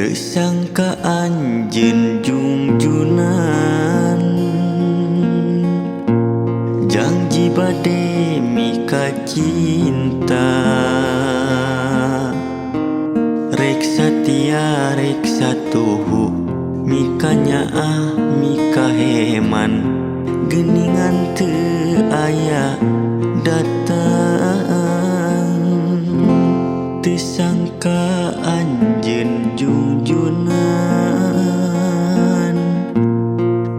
Teu sangka anjeun jungjunan janji bade mika cinta. Rek satia rek satuhu mika nyaah mika heman. Geuningan teu aya datang. Teu sangka anjeun jungjunan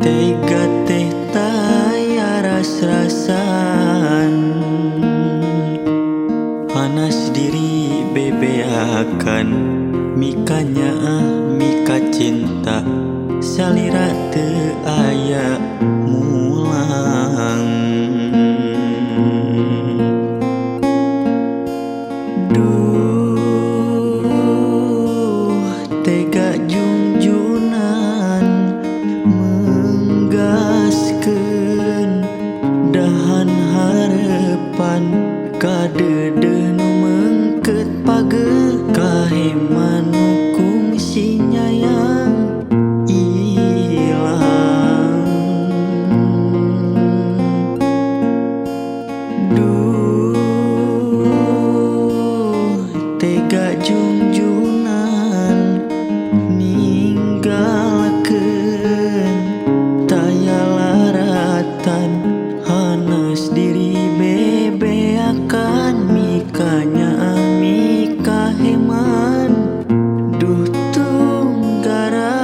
tega teh taya ras-rasan. Panas diri bebeakan mika nyaah mika cinta. Salira teu aya mulang. Tega jungjunan menggaskeun dahan harepan. Kadeudeuh nu meungkeut pageuh kaheman nu kungsi nyayang ilang. Tega jungjunan ninggalkeun taya laratan. Hanas diri bebeakan mika nyaah mika heman. Duh tunggara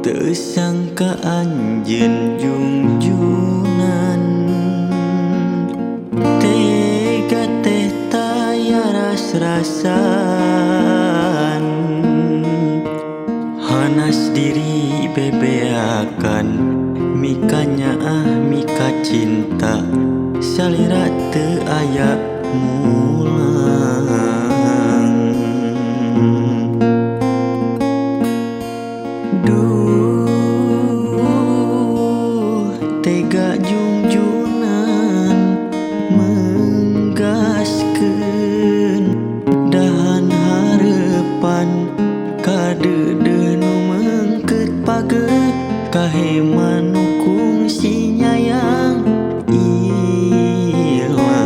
teu sangka anjeun jungjunan tega teh taya ras-rasan. Hanas diri bebeakan mika nyaah mika cinta. Salira teu aya mulang. Tega jungjunan menggaskeun dahan harepan. Kadeudeuh nu meungkeut pageuh kaheman nu kungsi nyayang ilang.